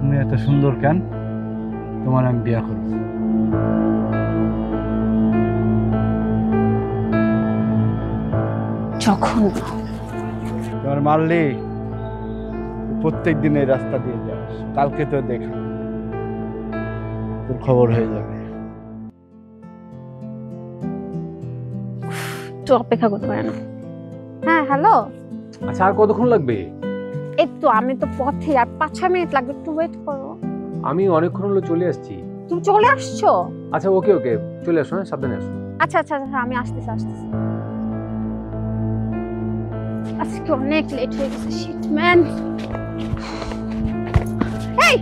তুমি এত সুন্দর কেন? তোমার আমি বিয়া করব। যখন তোমার মারলি প্রত্যেক দিন এই রাস্তা দিয়ে যাস, কালকে তো দেখা তোর খবর হয়ে যাবে। একটু অপেক্ষা করতে পারেন? হ্যাঁ হ্যালো। আচ্ছা, আর কতক্ষণ লাগবে? এই তো আমি তো পথে, আর 5-6 মিনিট লাগবে, একটু ওয়েট করো। আমি অনেকক্ষণ হলো চলে আসছি। তুমি চলে আসছো? আচ্ছা, ওকে ওকে, চলে আসো, হ্যাঁ, সাবধানে আসো। আচ্ছা আচ্ছা আচ্ছা, আমি আসতেছি। আজকে অনেক লেট হয়ে গেছে, শিট ম্যান। এই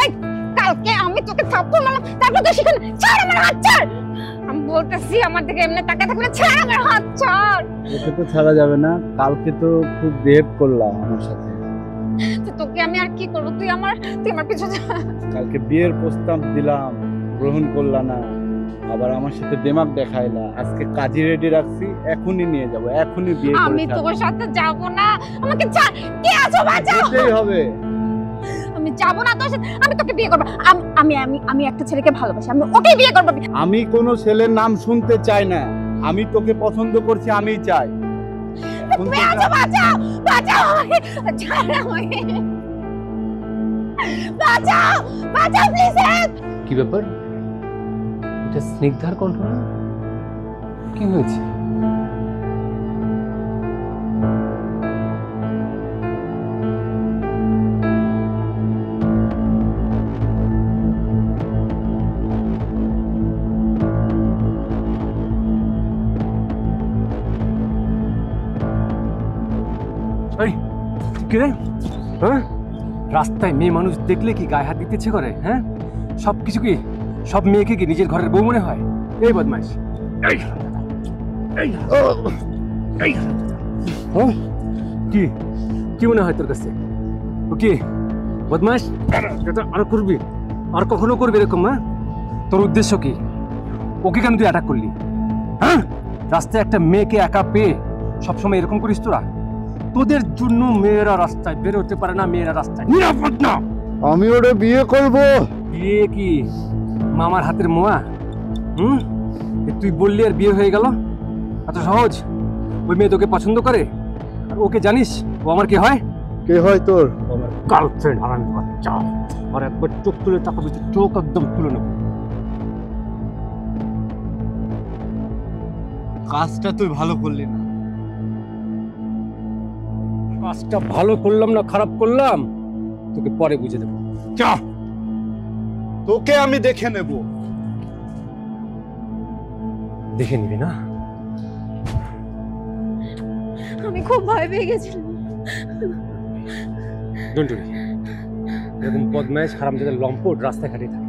এই কালকে আমি তোকে থাপ্পড় মারলাম, তারপর তো সেখানে ছাড় আমার হাত, ছাড়। আমি বলতেছি আমার দিকে এমনি তাকায় থাকলে, ছাড় আমার হাত, ছাড়। ওকে তো ছাড়া যাবে না, কালকে তো খুব বিহেভ করলা আমার সাথে। তো তোকে আমি আর কি করব? তুই আমার পিছনে। কালকে বিয়ের প্রস্তাব দিলাম, গ্রহণ করলা না, আবার আমার সাথে দেমাগ দেখাইলা। আজকে কাজী রেডি রাখছি, এখনই নিয়ে যাব, এখনই বিয়ে করে আমি ছাড়বো। তোর সাথে যাব না, আমাকে ছাড়। কে আছো? বাঁচাও। যেতেই হবে। আমি যাব না তোর সাথে, আমি তোকে বিয়ে করব। আমি আমি আমি একটা ছেলেকে ভালোবাসি, আমি ওকেই বিয়ে করব। আমি কোনো ছেলের নাম শুনতে চাই না, আমি তোকে পছন্দ করছি, আমিই চাই। তুমি আছো, বাঁচাও বাঁচাও আমাকে, ছাড় আমাকে, বাঁচাও বাঁচাও প্লিজ হেল্প। কি ব্যাপার? এটা স্নিগ্ধার কণ্ঠ না? কি হয়েছে? হ্যাঁ, রাস্তায় মেয়ে মানুষ দেখলে কি গায়ে হাত দিতে ইচ্ছে করে? হ্যাঁ, সবকিছু কি, সব মেয়েকে কি নিজের ঘরের বউ মনে হয়? এই বদমাইশ, কি কি মনে হয় তোর কাছে? ও কি বদমাইশ? আর করবি? আর কখনো করবি এরকম? হ্যাঁ, তোর উদ্দেশ্য কি? ওকে কেন তুই অ্যাটাক করলি? হ্যাঁ, রাস্তায় একটা মেয়েকে একা পেয়ে সবসময় এরকম করিস তোরা? তোদের জন্য মেয়েরা রাস্তায় বের হতে পারে না, মেয়েরা রাস্তায় নিরাপদ না। আমি ওরে বিয়ে করব। বিয়ে কি মামার হাতের মোয়া? তুই বললি আর বিয়ে হয়ে গেল? এত সহজ? ওই মেয়ে তোকে পছন্দ করে, আর ওকে জানিস ও আমার কি হয়? কে হয় তোর? আমার গার্লফ্রেন্ড। আর আমি বাচ্চা, আর একবার চোখ তুলে তাকাবি, চোখ একদম তুলে নেব। কাজটা তুই ভালো করলি না। কাজটা ভালো করলাম না খারাপ করলাম তোকে পরে বুঝে দেবো। চা, তোকে আমি দেখে নেব। দেখে নিবি না? আমি খুব ভয় পেয়ে গেছিলাম। ডোন্ট ওয়ারি, এরকম বদমাইশ হারামজাদা লম্পট রাস্তায় ঘাটে থাকে।